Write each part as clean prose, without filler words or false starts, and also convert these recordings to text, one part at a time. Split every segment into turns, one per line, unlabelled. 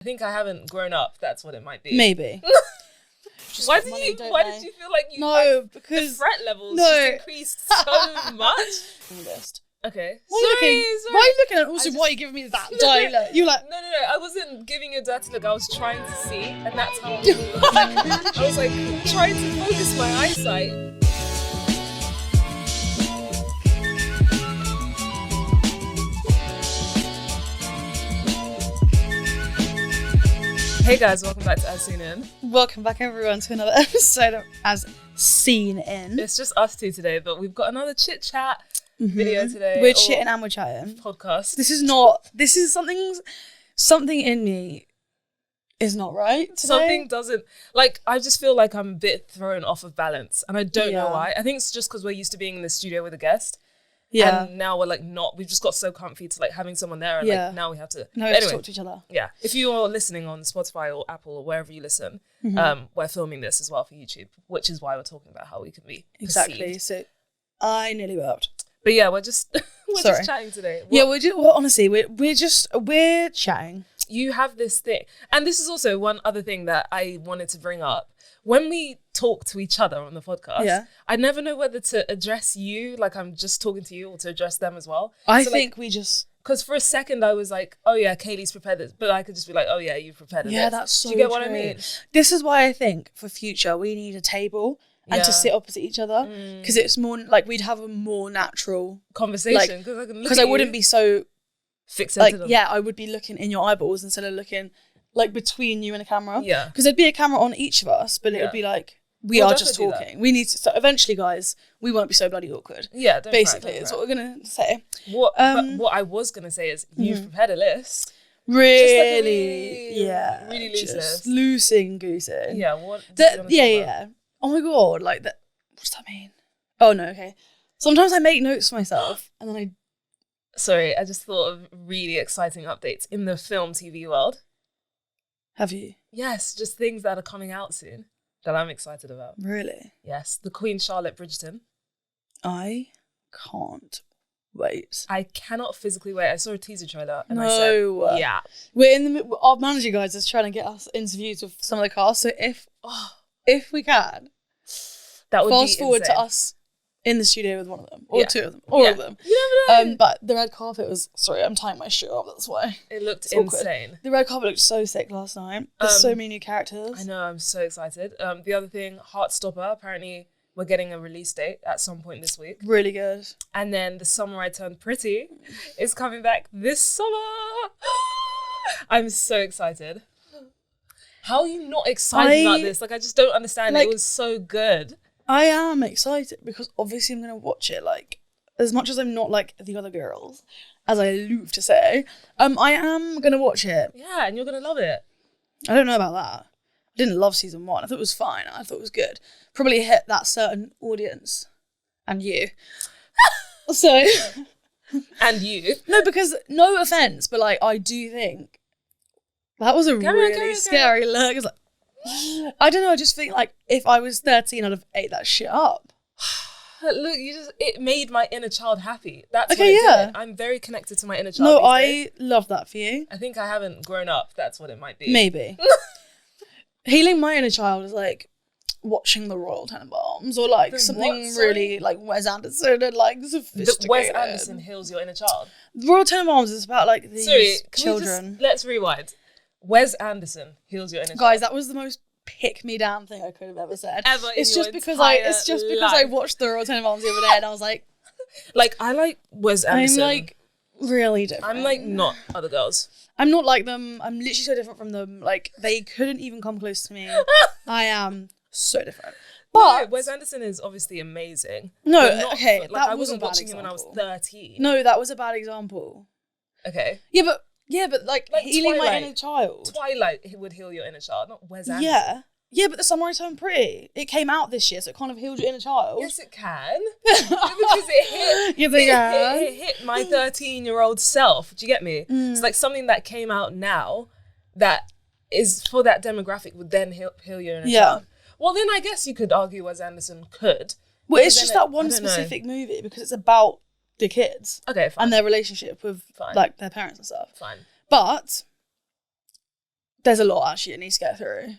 I think I haven't grown up. That's what it might be.
Maybe.
Why did you feel like
because
the threat levels just increased so much? Okay.
Why are you looking at? Also, why are you giving me that dirty look? You like?
No. I wasn't giving you a dirty look. I was trying to see, and that's how I was like trying to focus my eyesight. Hey guys, welcome back to As Seen In.
Welcome back everyone to another episode of As Seen In.
It's just us two today, but we've got another chit chat video today.
We're chitting and we're chatting.
Podcast.
This is something in me is not right today.
Something doesn't, I just feel like I'm a bit thrown off of balance and I don't know why. I think it's just because we're used to being in the studio with a guest.
Yeah.
And now we're we've just got so comfy to having someone there and now we have to.
No, anyway, talk to each other.
Yeah. If you are listening on Spotify or Apple or wherever you listen, we're filming this as well for YouTube, which is why we're talking about how we can be
exactly.
perceived.
So I nearly burped.
But yeah, we're just just chatting today.
Honestly, we're chatting.
You have this thing. And this is also one other thing that I wanted to bring up. When we talk to each other on the podcast, I never know whether to address you, like I'm just talking to you, or to address them as well.
I think we just...
Because for a second I was like, oh yeah, Kaylee's prepared this. But I could just be like, oh yeah, you've prepared this.
Yeah, that's so
Do you get
true.
what I mean?
This is why I think for future we need a table and to sit opposite each other. Because it's more we'd have a more natural
conversation.
Because I wouldn't be so...
fixated on
I would be looking in your eyeballs instead of looking between you and a camera.
Yeah.
Because there'd be a camera on each of us, but it would be we are just talking. We need to. So eventually, guys, we won't be so bloody awkward.
Yeah,
basically, that's what we're gonna say.
But what I was gonna say is you've prepared a list.
Really,
really loose list.
Loosing goosing.
Yeah. What?
Yeah. Oh my god, that. What does that mean? Oh no. Okay. Sometimes I make notes for myself, and then I.
Sorry, I just thought of really exciting updates in the film TV world.
Have you?
Yes, just things that are coming out soon that I'm excited about.
Really?
Yes, the Queen Charlotte Bridgerton.
I can't wait.
I cannot physically wait. I saw a teaser trailer and I said, yeah.
We're in the our manager guys is trying to get us interviews with some of the cast. So if we can,
that would
fast
be
forward
insane.
to us in the studio with one of them or two of them,
all
of them.
You never know.
But the red carpet was I'm tying my shirt up. That's why
it looked insane.
The red carpet looked so sick last night. There's so many new characters.
I know. I'm so excited. The other thing, Heartstopper. Apparently, we're getting a release date at some point this week.
Really good.
And then The Summer I Turned Pretty is coming back this summer. I'm so excited. How are you not excited about this? I just don't understand. It was so good.
I am excited because obviously I'm going to watch it as much as I'm not like the other girls, as I love to say, I am going to watch it.
Yeah, and you're going to love it.
I don't know about that. I didn't love season 1. I thought it was fine. I thought it was good. Probably hit that certain audience. And you. So.
And you.
No, because no offense, but I do think that was a really scary look. It's I don't know, I just think if I was 13, I'd have ate that shit up.
Look, it made my inner child happy. That's what it did. I'm very connected to my inner child.
No, I love that for you.
I think I haven't grown up. That's what it might be.
Maybe. Healing my inner child is watching the Royal Tenenbaums or something really Wes Anderson and sophisticated.
Wes Anderson heals your inner child.
The Royal Tenenbaums is about these children.
Let's rewind. Wes Anderson heals your inner child.
Guys, that was the most pick me down thing I could have ever said.
It's just because
I watched the Royal Tenenbaums the other day and I was like
I like Wes Anderson.
I'm really different.
I'm not other girls.
I'm not like them. I'm literally so different from them. They couldn't even come close to me. I am so different. But
no, Wes Anderson is obviously amazing.
No, okay.
I wasn't watching him when I was 13.
No, that was a bad example.
Okay.
Yeah, but healing
Twilight.
my inner child.
Twilight would heal your inner child, not Wes Anderson.
Yeah, but The Summer I Turned Pretty. It came out this year, so it kind of healed your inner child.
Yes, it can. Because it hit my 13-year-old self. Do you get me? It's something that came out now that is for that demographic would then heal your inner child. Well, then I guess you could argue Wes Anderson could.
Well, it's just that one specific movie because it's about the kids.
Okay, fine.
And their relationship with their parents and stuff.
Fine.
But There's a lot actually it needs to get through.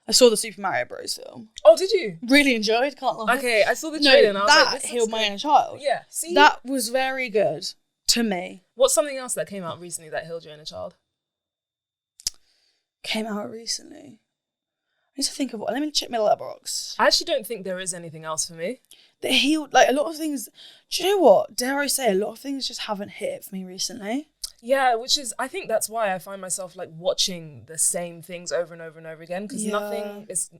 I saw the Super Mario Bros. Film.
Oh, did you?
Really enjoyed, can't lie.
Okay, I saw the trailer and I was
that
like, this
healed my inner child.
Yeah, see?
That was very good to me.
What's something else that came out recently that healed your inner child?
Came out recently. I need to think of what. Let me check my letterbox.
I actually don't think there is anything else for me.
That healed, like, a lot of things. Do you know what? Dare I say, a lot of things just haven't hit for me recently.
Yeah, which is, I think that's why I find myself like watching the same things over and over and over again, because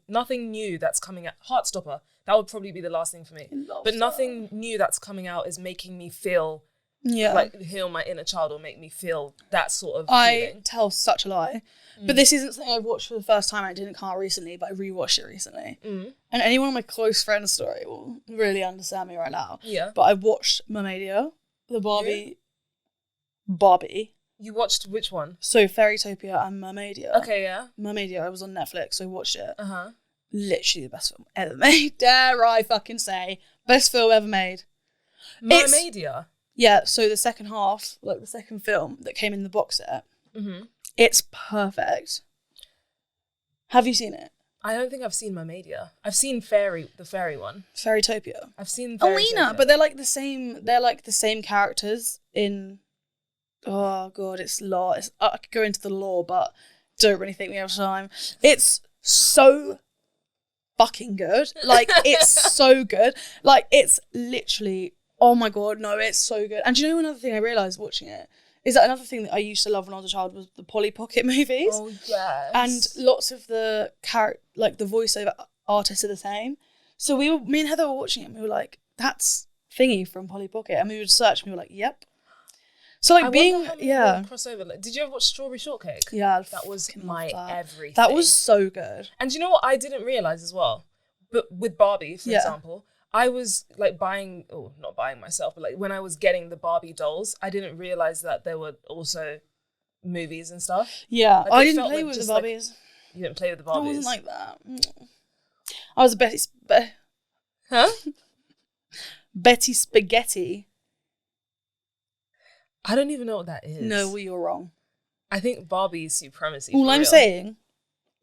nothing new that's coming out. Heartstopper, that would probably be the last thing for me. But nothing new that's coming out is making me feel like heal my inner child or make me feel that sort of feeling.
I tell such a lie. But this isn't something I've watched for the first time. I didn't come out recently, but I rewatched it recently. And anyone in my close friends story will really understand me right now.
Yeah.
But I watched Mermaidia, the Barbie.
You watched which one?
So Fairytopia and Mermaidia.
Okay, yeah.
Mermaidia, I was on Netflix, so I watched it.
Uh-huh.
Literally the best film ever made. Dare I fucking say. Best film ever made.
Mermaidia?
Yeah, so the second half, like the second film that came in the box set, it's perfect. Have you seen it?
I don't think I've seen Mermaidia. I've seen the fairy one.
Fairytopia.
I've seen
Alina,
Fairytopia.
but they're like the same characters in. Oh god, it's lore. I could go into the lore, but don't really think we have time. It's so fucking good. Like, it's so good. Like, it's literally, oh my god, no, it's so good. And do you know another thing I realised watching it? Is that another thing that I used to love when I was a child was the Polly Pocket movies.
Oh, yes.
And lots of the the voiceover artists are the same. So me and Heather were watching it and we were like, that's Thingy from Polly Pocket. And we would search and we were like, yep. So like
crossover. Like, did you ever watch Strawberry Shortcake?
Yeah,
that was my everything.
That was so good.
And do you know what I didn't realize as well? But with Barbie, for example, I was like not buying myself, but like when I was getting the Barbie dolls, I didn't realize that there were also movies and stuff.
Yeah,
like,
I didn't play with the Barbies.
You didn't play with the Barbies.
I wasn't like that. I was a Betty. Betty Spaghetti.
I don't even know what that is.
No, well, you're wrong.
I think Barbie's supremacy.
All I'm saying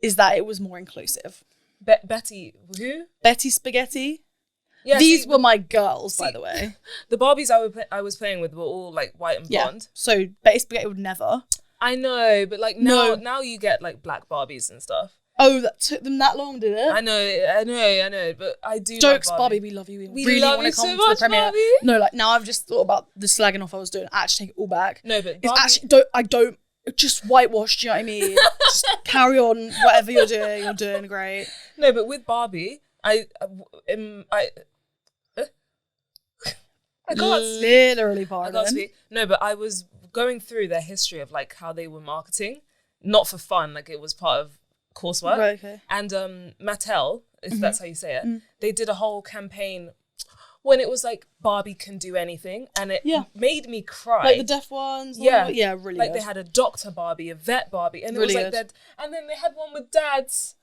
is that it was more inclusive.
Betty, who?
Betty Spaghetti.
Yeah,
these were my girls, by the way.
The Barbies I was playing with were all like white and blonde.
So Betty Spaghetti would never.
I know, but like now you get like black Barbies and stuff.
Oh, that took them that long, did it?
I know, but I do.
Jokes,
love
Barbie, we love you.
We
really
love
want
you
to come
so
to
much,
the premiere.
Barbie.
No, like now I've just thought about the slagging off I was doing. I actually take it all back.
No, but
it's
Barbie...
actually I don't just whitewash. Do you know what I mean? Just carry on, whatever you're doing great.
No, but with Barbie, I can't
literally pardon.
I can't speak. No, but I was going through their history of like how they were marketing, not for fun, like it was part of coursework.
Right, okay.
And Mattel, if that's how you say it, they did a whole campaign when it was like Barbie can do anything, and it made me cry.
Like the deaf ones.
Yeah,
really.
Like
good.
they had a doctor Barbie, a vet Barbie, and
really
it was like that. And then they had one with dads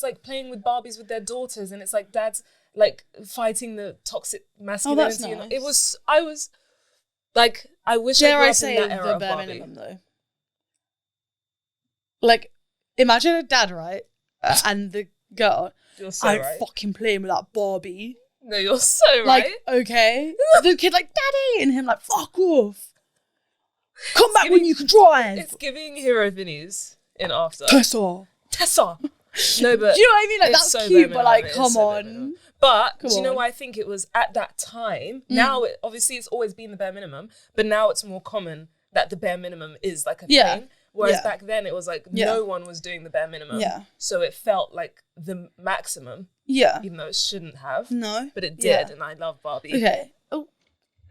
like playing with Barbies with their daughters, and it's like dads like fighting the toxic masculinity.
Oh, that's nice.
I was like, I wish I grew up in that era of Barbie.
Minimum, though. Like, imagine a dad, right, and the girl.
You're so right.
Fucking playing with that Barbie.
No, you're so right.
Like, okay. The kid like, daddy, and him like, fuck off. Come back when you can drive.
It's giving Hero Vinnies in After.
Tessa.
No, but
do you know what I mean? Like, that's so cute, but like, come on.
Minimum. But do you know why I think it was at that time? Now, obviously, it's always been the bare minimum, but now it's more common that the bare minimum is like a thing. Whereas back then, it was like no one was doing the bare minimum. Yeah. So it felt like the maximum. Yeah. Even though it shouldn't have. No. But it did, and I love Barbie.
Okay. Oh,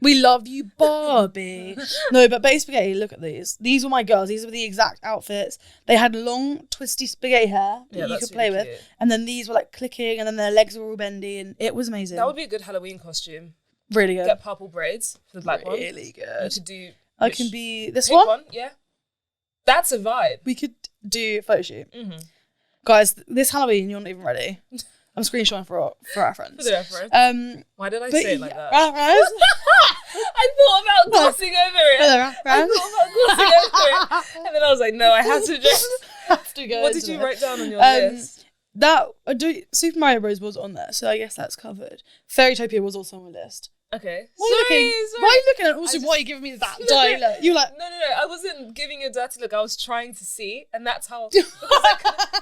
we love you, Barbie. No, but Betty Spaghetti, look at these. These were my girls. These were the exact outfits. They had long, twisty spaghetti hair that you could play with. And then these were like clicking, and then their legs were all bendy, and it was amazing.
That would be a good Halloween costume.
Really good.
Get purple braids for the black one.
Really good.
You could do...
I can be this one?
Yeah. That's a vibe.
We could do a photo shoot. Mm-hmm. Guys, this Halloween, you're not even ready. I'm screenshotting for our friends.
For the reference. Why did I say it like that? I thought about glossing over it. And then I was like, no, I have to just...
have to go.
What did you write down on your list?
That Super Mario Bros was on there, so I guess that's covered. Fairytopia was also on my list.
Okay.
Why are you looking at? Also, why are you giving me that dirty look? You like?
No. I wasn't giving you a dirty look. I was trying to see, and that's how.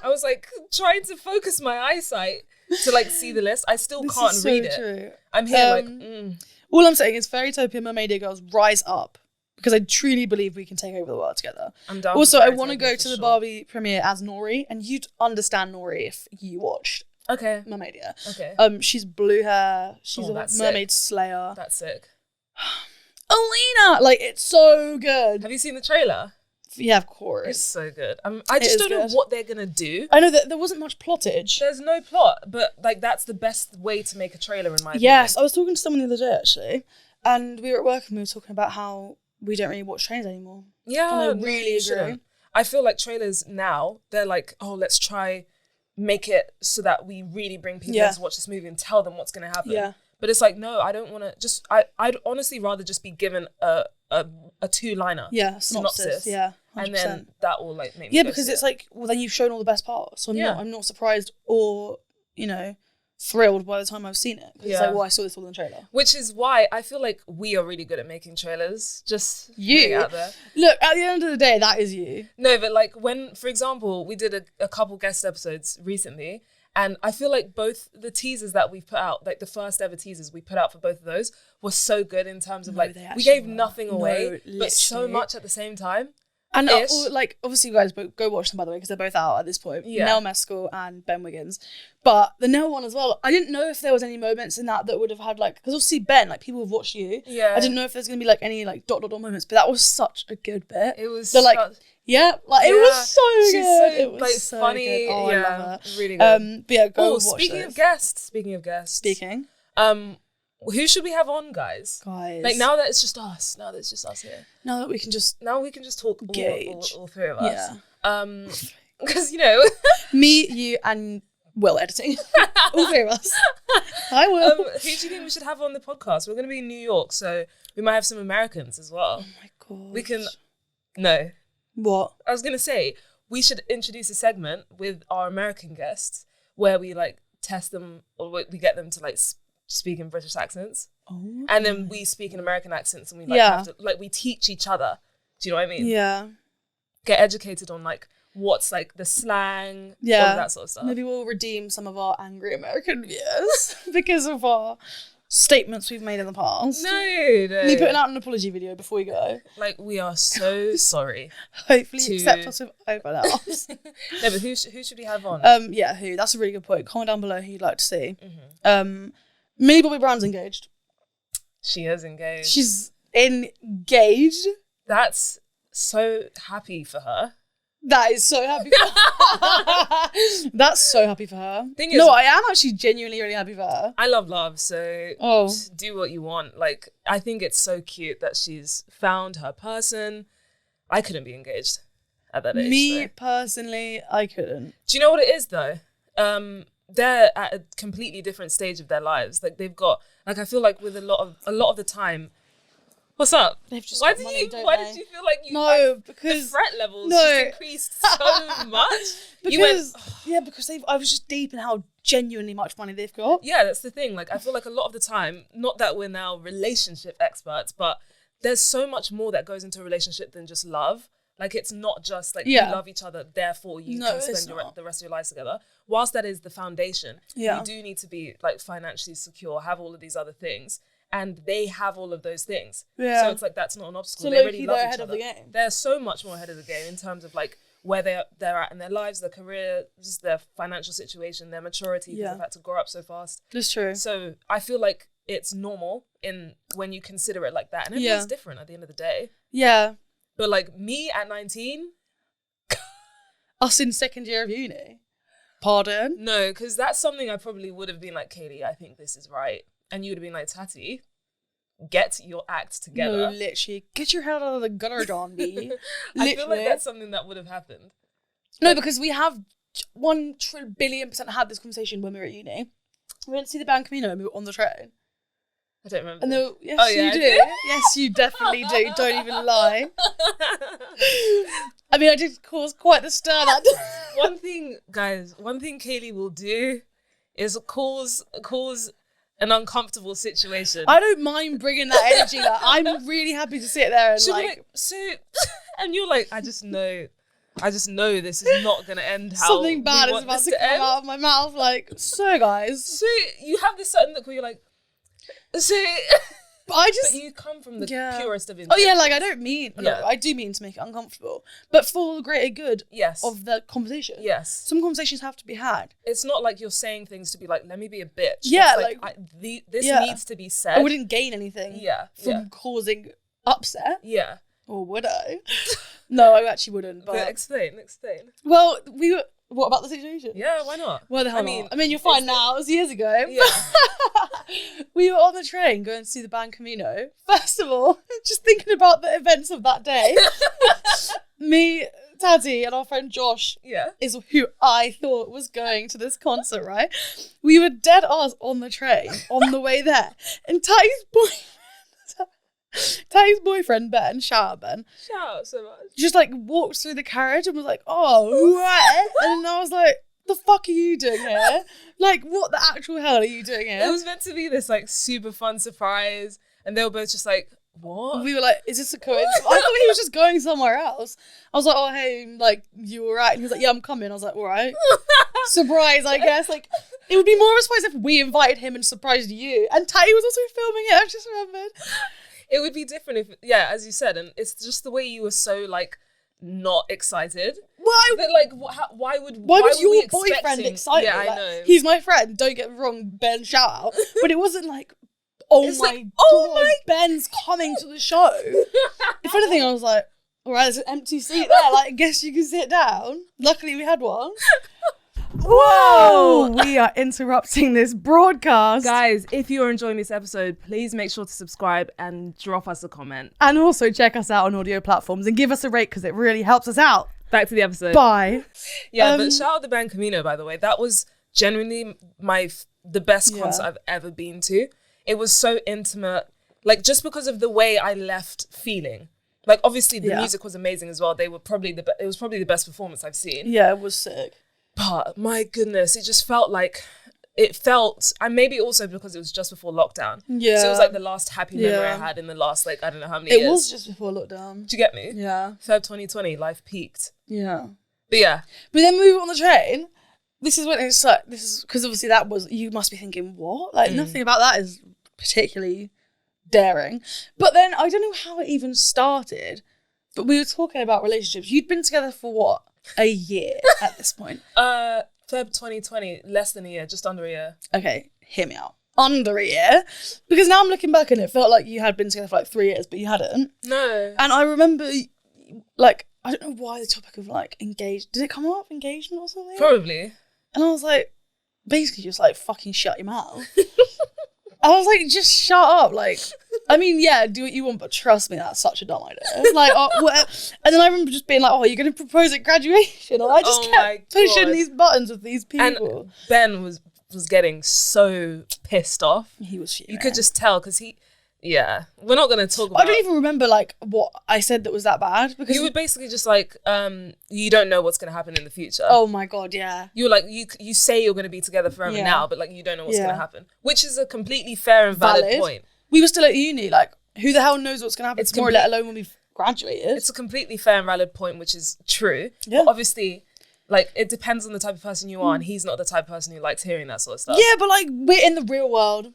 I was like trying to focus my eyesight to like see the list. I still can't read it.
True.
I'm here
All I'm saying is Fairytopia, Mermaidia Girls, rise up, because I truly believe we can take over the world together.
I'm down.
Also, I want to go to the Barbie premiere as Nori, and you'd understand Nori if you watched.
Okay.
Mermaidia.
Okay.
She's blue hair. She's a mermaid
sick.
slayer.
That's sick.
Alina, like it's so good.
Have you seen the trailer?
Yeah, of course.
It's so good. I just don't know what they're gonna do.
I know that there wasn't much plottage.
There's no plot, but like that's the best way to make a trailer in my opinion.
Yes, I was talking to someone the other day actually, and we were at work and we were talking about how we don't really watch trailers anymore.
Yeah,
and I really agree.
I feel like trailers now, they're like, oh, let's try make it so that we really bring people in to watch this movie and tell them what's going to happen. Yeah. But it's like, no, I don't want to just, I'd honestly rather just be given a 2-liner.
Yeah, synopsis. Yeah, 100%.
And then that will like make me
because it's like, well, then you've shown all the best parts. So I'm not surprised or, thrilled by the time I've seen it. It's like, well, I saw this all in the trailer.
Which is why I feel like we are really good at making trailers. Just you out there.
Look, at the end of the day, that is you.
No, but like when, for example, we did a couple guest episodes recently, and I feel like both the teasers that we put out, like the first ever teasers we put out for both of those, were so good in terms of we gave nothing away, but so much at the same time.
And obviously you guys go watch them, by the way, because they're both out at this point. Yeah. Nell Mescal and Ben Wiggins. But the Nell one as well, I didn't know if there was any moments in that would have had because obviously Ben, people have watched you.
Yeah.
I didn't know if there's going to be any dot moments, but that was such a good bit.
It was
it was so good. It was so
funny.
Good. Oh, I love her.
Really good.
But yeah, go watch
speaking of guests. Who should we have on, guys? Like now that it's just us. Here.
Now that we can just
talk all three of us.
Yeah.
Because
me, you, and Will editing. All three of us. Hi, Will.
Who do you think we should have on the podcast? We're going to be in New York, so we might have some Americans as well.
Oh my god.
We can. No.
What?
I was going to say we should introduce a segment with our American guests where we test them or we get them to speak in British accents, and then we speak in American accents, and we have to we teach each other. Do you know what I mean?
Yeah.
Get educated on what's the slang, all of that sort of stuff.
Maybe we'll redeem some of our angry American viewers because of our statements we've made in the past.
No.
Me putting out an apology video before we go.
We are so sorry.
Hopefully you accept us with open arms.
No, but who should we have on?
Who? That's a really good point. Comment down below who you'd like to see. Mm-hmm. Millie Bobby Brown's engaged.
She is engaged.
She's engaged.
That's so happy for her.
That is so happy for her. That's so happy for her.
Thing is,
I am actually genuinely really happy for her.
I love, so do what you want. I think it's so cute that she's found her person. I couldn't be engaged at that age.
Me personally, I couldn't.
Do you know what it is though? They're at a completely different stage of their lives. They've got I feel with a lot of the time. What's up?
They've just
why
got money,
why did you feel like you?
No, because
the threat levels just increased so much.
Because I was just deep in how genuinely much money they've got.
Yeah, that's the thing. I feel a lot of the time, not that we're now relationship experts, but there's so much more that goes into a relationship than just love. It's not just you love each other, therefore you can spend the rest of your lives together. Whilst that is the foundation, you do need to be financially secure, have all of these other things, and they have all of those things. Yeah. So it's that's not an obstacle.
So
they really love each
ahead
other.
Of the game.
They're so much more ahead of the game in terms of where they're at in their lives, their career, just their financial situation, their maturity. They've had to grow up so fast.
That's true.
So I feel it's normal when you consider it like that, and everyone's different at the end of the day.
Yeah.
But me at 19,
us in second year of uni. Pardon?
No, because that's something I probably would have been Katie, I think this is right. And you would have been Tati, get your act together.
No, literally. Get your head out of the gutter, John B.
I feel that's something that would have happened.
No, because we have 1,000,000,000,000% had this conversation when we were at uni. We went to see the band Camino and we were on the train.
I don't remember.
And they were, yes,
Oh, yeah,
you
I
do.
did.
Yes, you definitely do. Don't even lie. I mean, I did cause quite the stir that day.
One thing Kaylee will do is cause an uncomfortable situation.
I don't mind bringing that energy. Like, I'm really happy to sit there and
She'll be
like
so, and you're like, I just know this is not gonna end how
something bad
we
is
want
about
this
to
to
come
end.
out of my mouth. Like, so guys,
So you have this certain look where you're like, so,
but I
but
just.
you come from the
Yeah.
purest of
Oh
intentions.
yeah, like I don't mean. No,
Yeah.
I do mean to make it uncomfortable, but for the greater good
Yes.
of the conversation.
Yes.
Some conversations have to be had.
It's not like you're saying things to be like, let me be a bitch.
Yeah,
It's this
yeah.
needs to be said.
I wouldn't gain anything
Yeah.
from
Yeah.
causing upset.
Yeah.
Or would I? No, I actually wouldn't.
But
But
explain.
well, we were. What about the situation?
Yeah, why not?
Well, the hell
I mean,
not? I mean, you're fine now. It was years ago.
Yeah.
We were on the train going to see the band Camino. First of all, just thinking about the events of that day. Me, Taddy, and our friend Josh
Yeah.
is who I thought was going to this concert, right? We were dead ass on the train on the way there. And Taddy's boyfriend, Ben, shout out Ben,
Shout out so much.
just like walked through the carriage and was like, oh, right. And I was like, the fuck are you doing here? Like, what the actual hell are you doing
It
here?
was meant to be this like super fun surprise, and they were both just like, what?
We were like, is this a coincidence? I thought he was just going somewhere else. I was like, oh, hey, like, you all right? And he was like, yeah, I'm coming. I was like, all right. Surprise, I guess. Like, it would be more of a surprise if we invited him and surprised you. And Taddy was also filming it, I just remembered.
It would be different if, yeah, as you said, and it's just the way you were so like not excited.
Why?
But like, why would
Your
we
boyfriend
expecting-
excited?
Yeah, I
Like,
know.
He's my friend. Don't get me wrong, Ben. Shout out. But it wasn't like, oh
It's
my
like,
god,
oh my-
Ben's coming to the show. If anything, I was like, all right, there's an empty seat there. Like, I guess you can sit down. Luckily, we had one. Whoa! We are interrupting this broadcast.
Guys, if you are enjoying this episode, please make sure to subscribe and drop us a comment.
And also check us out on audio platforms and give us a rate because it really helps us out.
Back to the episode.
Bye.
Yeah, but shout out the band Camino, by the way. That was genuinely the best
Yeah.
concert I've ever been to. It was so intimate, like just because of the way I left feeling. Like obviously the
Yeah.
music was amazing as well. They were probably it was probably the best performance I've seen.
Yeah, it was sick.
But my goodness, it just felt like and maybe also because it was just before lockdown.
Yeah.
So it was like the last happy memory I
Yeah.
had in the last like I don't know how many
It
years.
was just before lockdown.
Do you get me?
Yeah.
Feb 2020, life peaked.
Yeah.
But yeah,
But then we were on the train. This is when it's like, this is because obviously that was, you must be thinking, what? Like, nothing about that is particularly daring. But then I don't know how it even started, but we were talking about relationships. You'd been together for what? A year at this point.
Feb 2020, less than a year, just under a year.
Okay, hear me out. Under a year. Because now I'm looking back and it felt like you had been together for like 3 years, but you hadn't.
No.
And I remember, like, I don't know why the topic of like engaged, did it come up? Engagement or something?
Probably.
And I was like, basically just like, fucking shut your mouth. I was like, just shut up. Like, I mean, yeah, do what you want, but trust me, that's such a dumb idea. Like, and then I remember just being like, oh, you're going to propose at graduation? And I just
Oh my
kept pushing
God.
these buttons with these
And
people.
Ben was getting so pissed off.
He was shit.
You could just tell because yeah, we're not going to talk about
I don't even remember like what I said that was that bad because
You were basically just like, you don't know what's going to happen in the future.
oh my God, yeah.
You were like, you say you're going to be together forever
Yeah.
now, but like you don't know what's
Yeah.
going to happen, which is a completely fair and valid
Valid.
point.
We were still at uni, like who the hell knows what's going to happen
It's
tomorrow, let alone when we've graduated.
It's a completely fair and valid point, which is true.
Yeah.
But obviously, like it depends on the type of person you are, and he's not the type of person who likes hearing that sort of stuff.
Yeah, but like we're in the real world.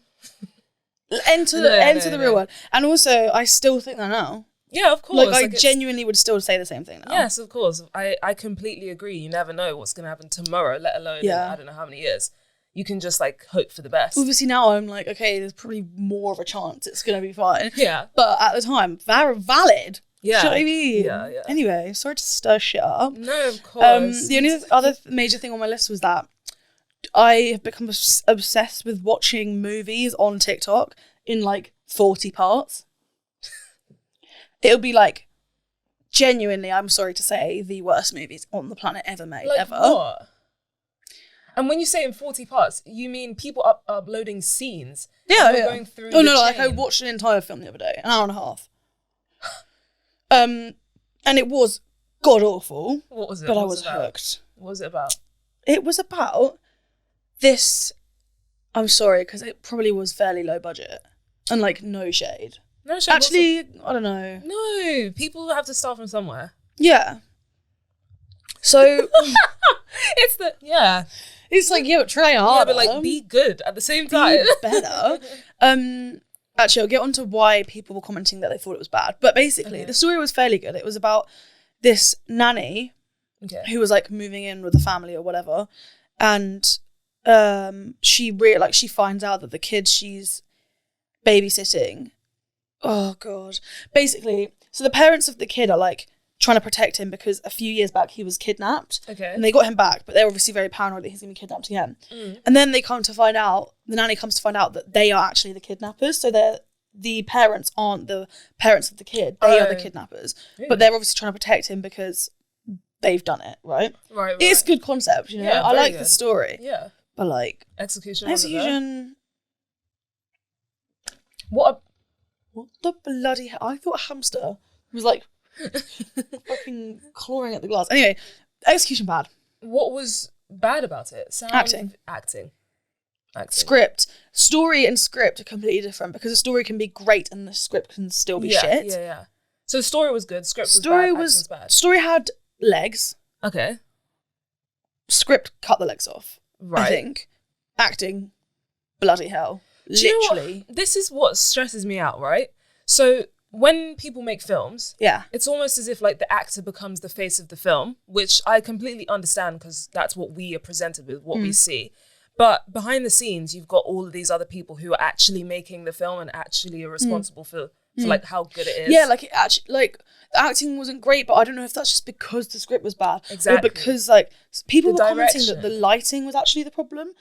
Enter the real world. And also, I still think that now.
Yeah, of course.
Like I
it's-
genuinely would still say the same thing now.
Yes, of course. I completely agree. You never know what's going to happen tomorrow, let alone in,
Yeah.
I don't know how many years. You can just like hope for the best.
Obviously now I'm like, okay, there's probably more of a chance it's gonna be fine.
Yeah.
But at the time, very valid.
Yeah.
Do you know what I mean?
Yeah, yeah.
Anyway, sorry to stir shit up.
No, of course.
The only other major thing on my list was that I have become obsessed with watching movies on TikTok in like 40 parts. It'll be like, genuinely, I'm sorry to say, the worst movies on the planet ever made,
Like
ever.
what? And when you say in 40 parts, you mean people uploading scenes?
Yeah,
and
yeah.
Going through
Oh
the
no, like I
chain?
watched an entire film the other day, an hour and a half. And it was god awful.
What was it?
But
What
I
was
was
it about?
hooked.
What was it about?
It was about this. I'm sorry, because it probably was fairly low budget and like no shade.
No, shade,
Actually, I don't know.
no. People have to start from somewhere.
Yeah. So
It's
it's like, yeah, but try
yeah,
harder.
but like be good at the same time.
Be better. Actually, I'll get on to why people were commenting that they thought it was bad. But basically,
Okay.
the story was fairly good. It was about this nanny
Okay.
who was like moving in with a family or whatever, and she finds out that the kid she's babysitting, oh god, basically, so the parents of the kid are like trying to protect him because a few years back he was kidnapped.
Okay.
And they got him back, but they're obviously very paranoid that he's gonna be kidnapped again. And then the nanny comes to find out that they are actually the kidnappers. So the parents aren't the parents of the kid. They are the
Oh.
kidnappers.
Really?
But they're obviously trying to protect him because they've done it, right?
Right.
It's a good concept, you know.
Yeah,
I
very
like the
good.
story.
Yeah.
But like
Execution. wasn't there?
execution,
What
the bloody hell? I thought a hamster was like fucking clawing at the glass. Anyway, execution bad.
what was bad about it? Sound,
Acting.
Acting.
Script, story, and script are completely different because the story can be great and the script can still be
yeah,
shit.
Yeah. So the story was good. Script
Story
was bad.
story had legs.
Okay.
Script cut the legs off.
Right.
I think acting, bloody hell,
Do you know what?
literally.
This is what stresses me out, right? So when people make films,
Yeah,
it's almost as if like the actor becomes the face of the film, which I completely understand because that's what we are presented with, what we see. But behind the scenes, you've got all of these other people who are actually making the film and actually are responsible for like how good it is.
yeah. Like it actually, like the acting wasn't great, but I don't know if that's just because the script was bad,
Exactly.
or because like people
The
were commenting that
direction.
the lighting was actually the problem.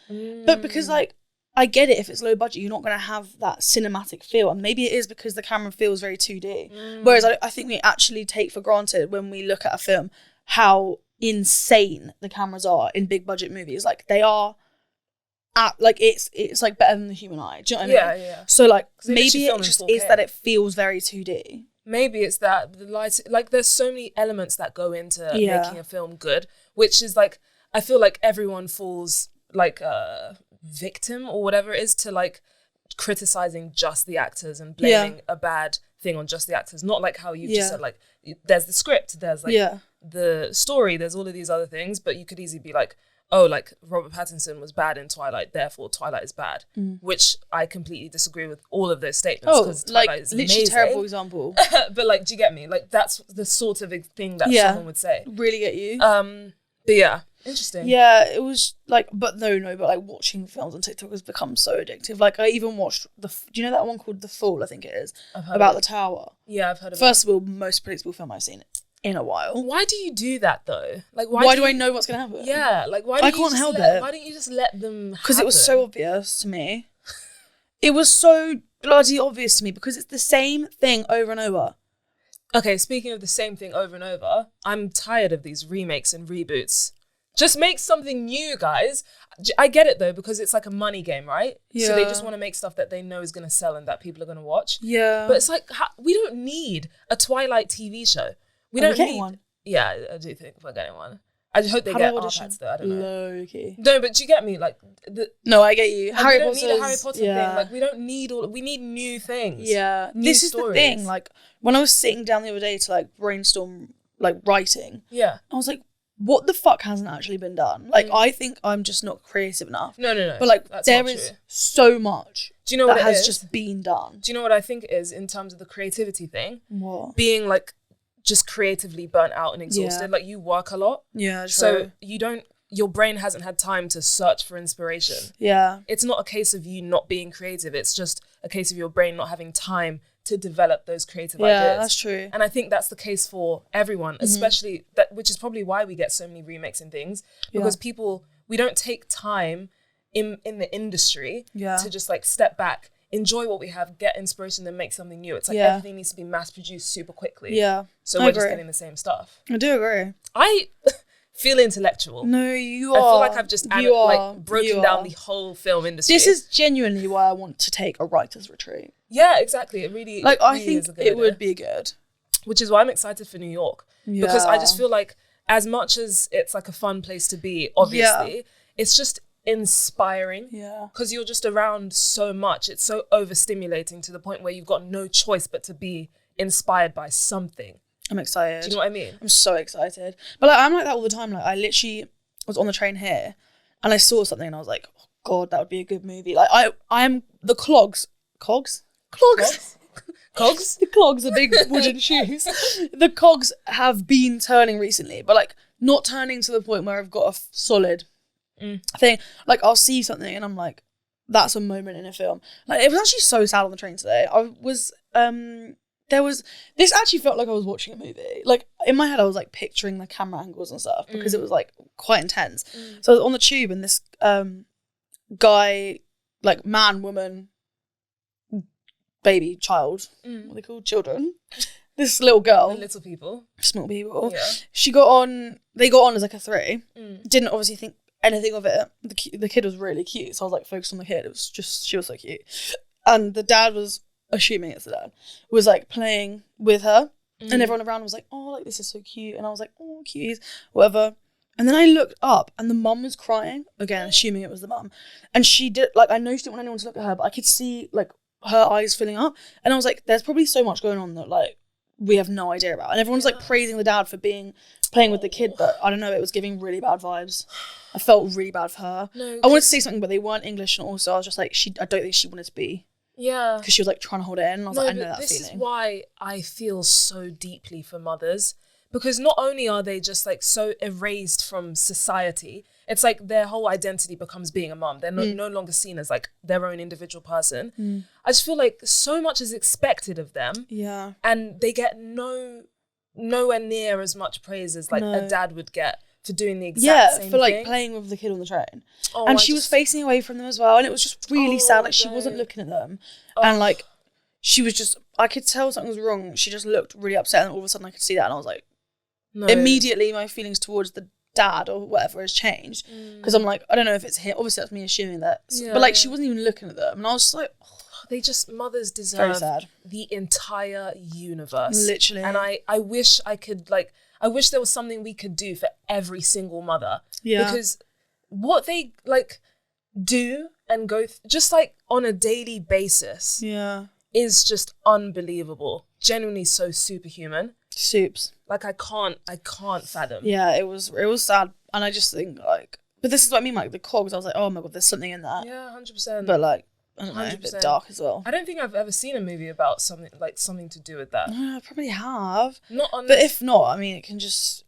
But because like I get it, if it's low budget, you're not going to have that cinematic feel, and maybe it is because the camera feels very 2D. Whereas I think we actually take for granted when we look at a film how insane the cameras are in big budget movies. Like they are. Like it's like better than the human eye. Do you know what I mean?
Yeah.
So like
they literally
maybe
film
it
in
just
4K.
is that it feels very 2D.
Maybe it's that the light, like there's so many elements that go into
Yeah.
making a film good, which is like, I feel like everyone falls like a victim or whatever it is to like criticizing just the actors and blaming a bad thing on just the actors. Not like how you just said, like there's the script, there's like the story, there's all of these other things, but you could easily be like, oh, like Robert Pattinson was bad in Twilight, therefore Twilight is bad, which I completely disagree with all of those statements because Twilight
like
is
literally
amazing.
terrible example.
But like, do you get me? Like that's the sort of thing that someone would say.
Really get you.
But yeah, interesting.
Yeah, it was like, but like watching films on TikTok has become so addictive. Like I even watched do you know that one called The Fall? I think it is about the tower.
Yeah, I've heard of it.
First of all, most predictable film I've seen in a while.
Why do you do that though? Like,
Why do I know what's gonna happen?
Yeah, like why?
I can't help it.
Why don't you just let them?
Because it was so obvious to me. It was so bloody obvious to me because it's the same thing over and over.
Okay, speaking of the same thing over and over, I'm tired of these remakes and reboots. Just make something new, guys. I get it though, because it's like a money game, right?
Yeah.
So they just want to make stuff that they know is going to sell and that people are going to watch.
Yeah.
But it's like, we don't need a Twilight TV show. We
Are we
don't
getting
need
one?
Yeah, I do think we're getting one. I just hope they
How do I
get
audition?
RPATs though. I don't know.
Low key.
No, but do you get me? Like,
No, I get you.
like,
Harry
we don't
Potter.
need a Harry Potter thing. Like, we don't need we need new things.
Yeah.
New
This is the
stories.
thing. Like when I was sitting down the other day to like brainstorm like writing,
Yeah.
I was like, what the fuck hasn't actually been done? Like I think I'm just not creative enough.
No.
But like
That's
there
not
is
true.
so much
Do you know what
that
it
has
is?
just been done.
Do you know what I think it is in terms of the creativity thing?
What?
Being like just creatively burnt out and exhausted.
Yeah.
Like you work a lot.
Yeah,
So your brain hasn't had time to search for inspiration.
yeah.
It's not a case of you not being creative. It's just a case of your brain not having time to develop those creative
Yeah,
ideas.
that's true.
And I think that's the case for everyone, especially that, which is probably why we get so many remakes and things, because we don't take time in the industry to just like step back, enjoy what we have, get inspiration, then make something new. It's like everything needs to be mass produced super quickly.
Yeah.
So
I
we're just
agree.
getting the same stuff.
I do agree.
feel intellectual.
No, you
I
are.
feel like I've just broken down the whole film industry.
This is genuinely why I want to take a writer's retreat.
Yeah, exactly. It really
like,
it
I
really
think
is a good
it
idea.
would be good.
Which is why I'm excited for New York.
Yeah.
Because I just feel like as much as it's like a fun place to be, obviously, it's just inspiring.
Yeah.
Because you're just around so much. It's so overstimulating to the point where you've got no choice but to be inspired by something.
I'm excited.
Do you know what I mean?
I'm so excited. But like, I'm like that all the time. Like, I literally was on the train here and I saw something and I was like, oh God, that would be a good movie. Like, I am the clogs. Cogs? Clogs?
Cogs?
The clogs are big wooden shoes. The cogs have been turning recently, but like not turning to the point where I've got a solid thing. Like, I'll see something and I'm like, that's a moment in a film. Like, it was actually so sad on the train today. I was this actually felt like I was watching a movie. Like, in my head I was like picturing the camera angles and stuff because it was like quite intense. So I was on the tube and this guy, like man, woman, baby, child, what are they called? Children. This little girl.
The little people.
Small people.
Yeah.
They got on as like a 3. Didn't obviously think anything of it. The kid was really cute, so I was like focused on the kid. It was just, she was so cute. And the dad was, assuming it's the dad, was like playing with her. And everyone around was like, oh, like this is so cute. And I was like, oh, cuties, whatever. And then I looked up and the mum was crying, again, assuming it was the mum. And she did, like, I know she didn't want anyone to look at her, but I could see like her eyes filling up. And I was like, there's probably so much going on that like we have no idea about. And everyone's like praising the dad for playing with the kid, but I don't know, it was giving really bad vibes. I felt really bad for her.
No,
I wanted to say something, but they weren't English, and also I was just like, I don't think she wanted to be.
Yeah.
Because she was like trying to hold it in. And I was like, I know that
this
feeling.
Is why I feel so deeply for mothers. Because not only are they just like so erased from society, it's like their whole identity becomes being a mum. They're no longer seen as like their own individual person. I just feel like so much is expected of them.
Yeah.
And they get nowhere near as much praise as like a dad would get for doing the exact same thing.
Yeah, for like playing with the kid on the train.
Oh,
and she was facing away from them as well. And it was just really sad. Like, she wasn't looking at them. And like, she was just, I could tell something was wrong. She just looked really upset. And all of a sudden I could see that. And I was like, immediately my feelings towards the dad or whatever has changed. Because I'm like, I don't know if it's him. Obviously that's me assuming that. But like, she wasn't even looking at them. And I was just like,
mothers deserve the entire universe.
Literally.
And I wish I could I wish there was something we could do for every single mother.
Yeah.
Because what they like do and go just like on a daily basis is just unbelievable. Genuinely so superhuman.
Soups.
Like I can't fathom.
Yeah, it was sad. And I just think like, but this is what I mean, like the cogs, I was like, oh my God, there's something in that.
Yeah, 100%.
But like, I don't know, a bit dark as well.
I don't think I've ever seen a movie about something to do with that.
I probably have.
But
if not, I mean, it can just...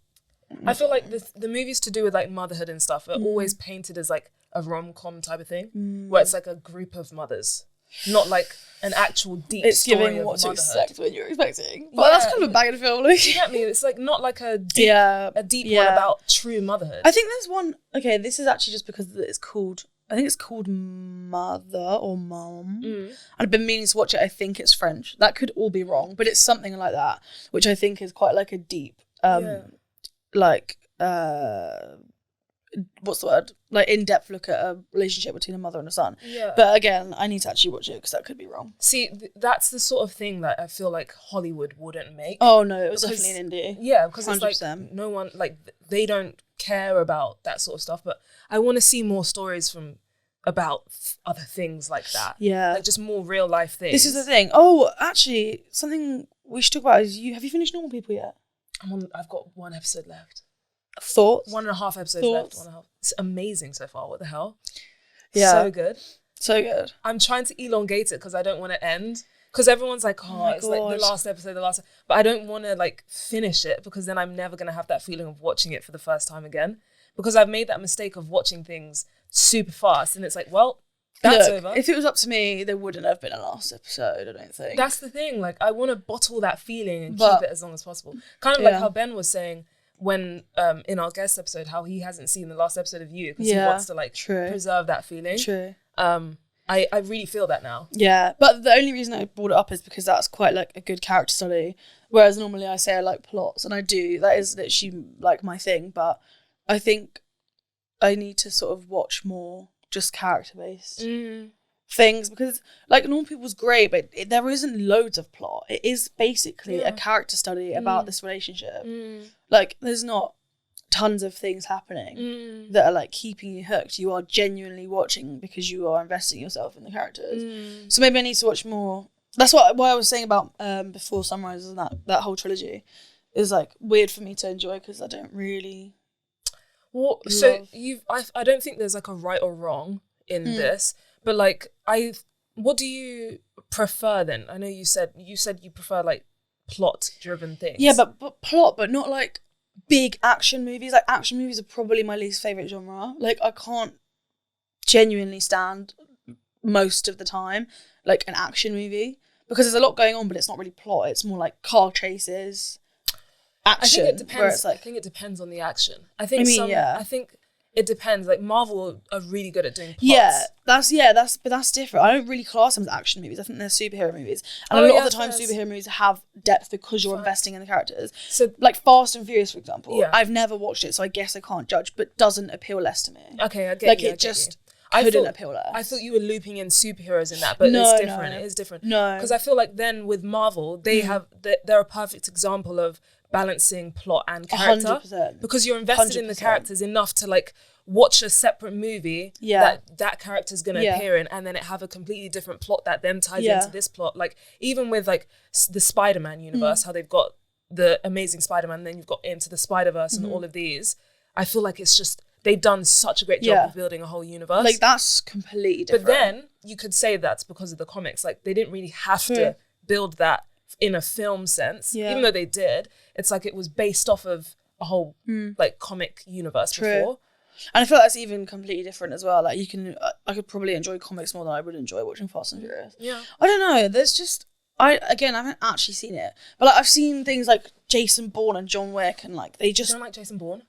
I feel like the movies to do with like motherhood and stuff are always painted as like a rom-com type of thing, where it's like a group of mothers, not like an actual deep
it's
story
giving
of
what to
motherhood.
expect when you're expecting. But that's kind of a bag of film. Like.
You get me? It's like not like a deep one about true motherhood.
I think there's one... Okay, this is actually just because it's called... I think it's called Mother or Mom. And I've been meaning to watch it. I think it's French. That could all be wrong, but it's something like that, which I think is quite like a deep, like, what's the word? Like in-depth look at a relationship between a mother and a son. Yeah. But again, I need to actually watch it because that could be wrong.
See, that's the sort of thing that I feel like Hollywood wouldn't make.
Oh no, it was definitely an indie.
Yeah, because it's like no one, like they don't care about that sort of stuff, but I want to see more stories about other things like that.
Yeah.
Like just more real life things.
This is the thing. Oh, actually, something we should talk about is have you finished Normal People yet?
I've got 1 episode left.
Thoughts?
1.5 episodes left. 1.5. It's amazing so far. What the hell?
Yeah.
So good.
So good.
I'm trying to elongate it because I don't want to end. Because everyone's like, it's like the last episode, But I don't want to like finish it because then I'm never going to have that feeling of watching it for the first time again. Because I've made that mistake of watching things super fast and it's like, well, that's over.
If it was up to me, there wouldn't have been a last episode, I don't think.
That's the thing. Like, I want to bottle that feeling and keep it as long as possible. Kind of like how Ben was saying when in our guest episode, how he hasn't seen the last episode of You because he wants to like preserve that feeling.
True.
I really feel that now.
Yeah, but the only reason I brought it up is because that's quite like a good character study. Whereas normally I say I like plots, and I do. That is literally like my thing. But I think I need to sort of watch more just character-based things, because like Normal People's great, but there isn't loads of plot. It is basically a character study about this relationship. Like there's not tons of things happening that are like keeping you hooked. You are genuinely watching because you are investing yourself in the characters. So maybe I need to watch more. That's why I was saying about Before Sunrise and that whole trilogy is like weird for me to enjoy, because I don't really.
Well, so I don't think there's like a right or wrong in this, but like what do you prefer then? I know you said you prefer like plot driven things.
Yeah, but plot, but not like big action movies. Like action movies are probably my least favorite genre. Like I can't genuinely stand most of the time like an action movie, because there's a lot going on, but it's not really plot. It's more like car chases, action.
I think it depends.
Like,
I think it depends on the action. I think it depends. Like Marvel are really good at doing plots.
That's different. I don't really class them as action movies. I think they're superhero movies, and a lot of the time superhero movies have depth because you're investing in the characters. So like Fast and Furious, for example, I've never watched it, so I guess I can't judge, but doesn't appeal less to me.
Okay, I get you.
Couldn't appeal less.
I thought you were looping in superheroes in that, but it's different. It is different.
No,
because I feel like then with Marvel, they're a perfect example of balancing plot and character,
100%.
Because you're invested in the characters enough to like watch a separate movie that character's going to appear in, and then it have a completely different plot that then ties into this plot. Like even with like the Spider-Man universe, how they've got the Amazing Spider-Man, and then you've got Into the Spider-Verse and all of these. I feel like it's just they've done such a great job of building a whole universe.
Like that's completely different.
But then you could say that's because of the comics. Like they didn't really have to build that in a film sense, even though they did. It's like it was based off of a whole like comic universe before.
And I feel like that's even completely different as well. Like I could probably enjoy comics more than I would enjoy watching Fast and Furious. Yeah. I don't know. There's just I haven't actually seen it, but like I've seen things like Jason Bourne and John Wick, and like they just.
You don't like Jason Bourne?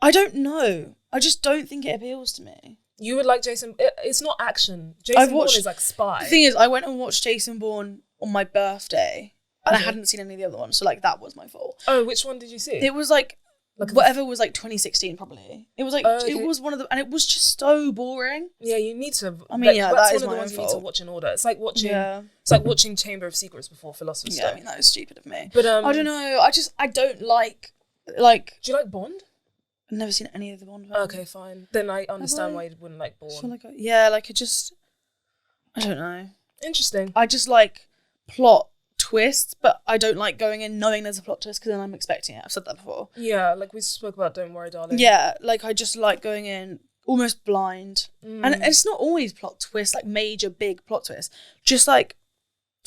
I don't know. I just don't think it appeals to me.
You would like Jason. It's not action. Jason Bourne is like spy.
The thing is, I went and watched Jason Bourne on my birthday, and I hadn't seen any of the other ones, so like that was my fault.
Oh, which one did you see?
It was like whatever was like 2016 probably. It was like it was one of the, and it was just so boring.
Yeah, you need to.
I mean,
that's
that is
one of the
my
ones
fault.
you need to watch in order. It's like watching. Yeah. It's like watching Chamber of Secrets before Philosopher's Stone.
Yeah, I mean that was stupid of me.
But
I don't know. I don't like.
Do you like Bond?
I've never seen any of the Bond films.
Okay, fine. Then I understand why you wouldn't like Bourne.
I don't know.
Interesting.
I just like plot twists, but I don't like going in knowing there's a plot twist, because then I'm expecting it. I've said that before.
Yeah, like we spoke about Don't Worry, Darling.
Yeah, like I just like going in almost blind. And it's not always plot twists, like major big plot twists. Just like,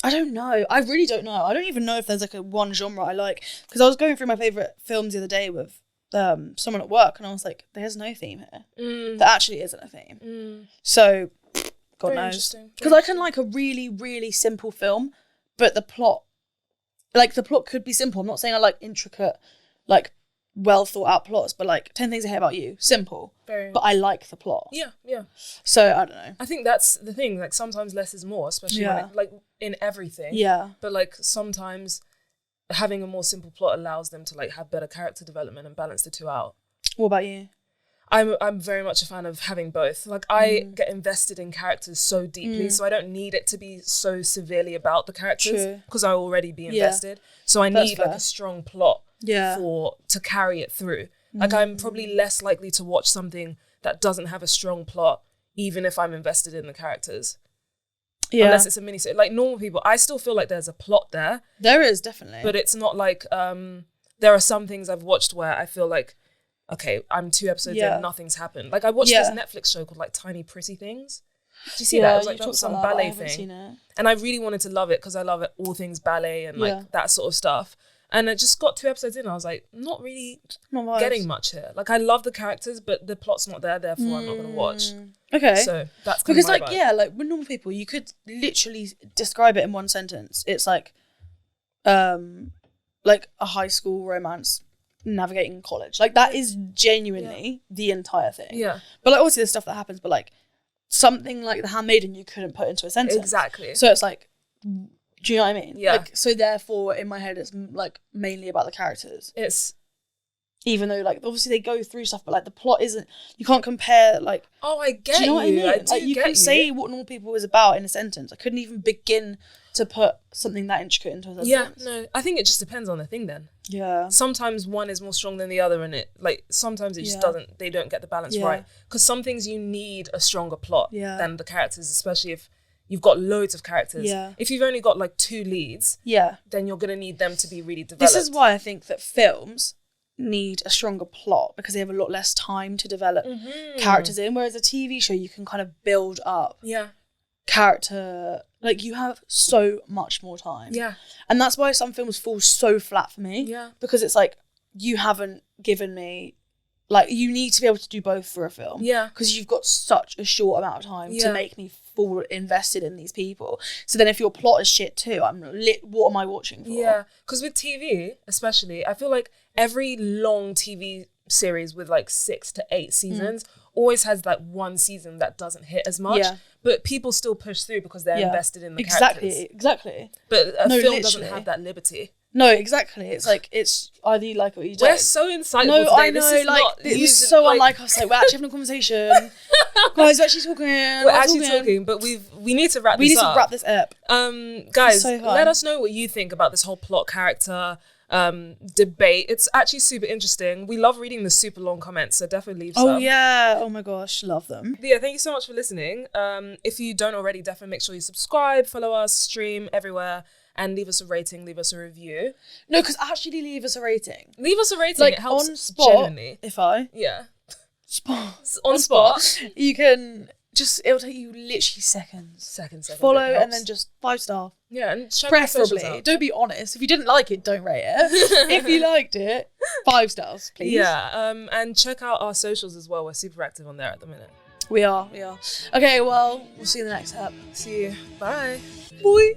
I don't know. I really don't know. I don't even know if there's like a one genre I like, because I was going through my favourite films the other day with someone at work, and I was like, there's no theme here. There actually isn't a theme. So God knows, because I can like a really, really simple film, but the plot could be simple. I'm not saying I like intricate, like well thought out plots, but like 10 Things I Hate About You, simple, but I like the plot.
Yeah.
So I don't know.
I think that's the thing. Like sometimes less is more, especially when like in everything.
Yeah.
But like sometimes having a more simple plot allows them to like have better character development and balance the two out.
What about you?
I'm very much a fan of having both. Like I get invested in characters so deeply, so I don't need it to be so severely about the characters, because I already be invested. So I need like a strong plot to carry it through. Like I'm probably less likely to watch something that doesn't have a strong plot, even if I'm invested in the characters. Yeah. Unless it's a miniseries. Like Normal People, I still feel like there's a plot there.
There is, definitely.
But it's not like, there are some things I've watched where I feel like, okay, I'm 2 episodes in, nothing's happened. Like I watched this Netflix show called like Tiny Pretty Things. Did you see that? It was like some ballet thing. And I really wanted to love it because I love it, all things ballet and like that sort of stuff. And I just got 2 episodes in and I was like, not really getting much here. Like I love the characters, but the plot's not there, therefore I'm not going to watch.
Okay.
So that's kind
because
of my
like,
vibe.
like with Normal People, you could literally describe it in one sentence. It's like a high school romance navigating college. Like that is genuinely the entire thing.
Yeah.
But like obviously there's stuff that happens, but like something like The Handmaiden you couldn't put into a sentence.
Exactly.
So it's like, do you know what I mean?
Yeah.
Like, so therefore in my head it's like mainly about the characters.
It's
Even though, like, obviously they go through stuff, but like the plot isn't. You can't compare, like.
Oh, I get
Do you know what I mean?
I
Like, you can say what Normal People is about in a sentence. I couldn't even begin to put something that intricate into a sentence.
Yeah, no, I think it just depends on the thing then.
Yeah.
Sometimes one is more strong than the other, and it, like, sometimes it just doesn't, they don't get the balance right. Because some things you need a stronger plot than the characters, especially if you've got loads of characters.
Yeah.
If you've only got like 2 leads, then you're going to need them to be really developed.
This is why I think that films need a stronger plot, because they have a lot less time to develop characters in, whereas a TV show you can kind of build up character, like you have so much more time, and that's why some films fall so flat for me, because it's like you haven't given me, like, you need to be able to do both for a film, because you've got such a short amount of time to make me full invested in these people. So then if your plot is shit too, what am I watching for?
Because with TV especially, I feel like every long TV series with like 6 to 8 seasons always has like one season that doesn't hit as much, but people still push through because they're invested in the characters. Exactly. But a film doesn't have that liberty.
No, exactly. It's like, it's either you like it or you don't.
We're so insightful today.
I know, this is so unlike us. Like, we're actually having a conversation. Guys, we're actually talking.
We're actually talking, but we need to wrap this up.
We need to wrap this up.
Guys, let us know what you think about this whole plot character debate. It's actually super interesting. We love reading the super long comments, so definitely leave some.
Oh yeah, oh my gosh, love them.
But yeah, thank you so much for listening. If you don't already, definitely make sure you subscribe, follow us, stream everywhere, and leave us a rating, leave us a review.
No, because actually leave us a rating.
Leave us a rating.
Like,
it helps
on spot,
genuinely.
On spot, you can just, it'll take you literally seconds. Follow and then just 5-star.
Yeah, and check
preferably. Don't be honest. If you didn't like it, don't rate it. If you liked it, 5 stars, please.
Yeah, and check out our socials as well. We're super active on there at the minute.
We are. Okay, well, we'll see you in the next ep.
See you. Bye.
Bye.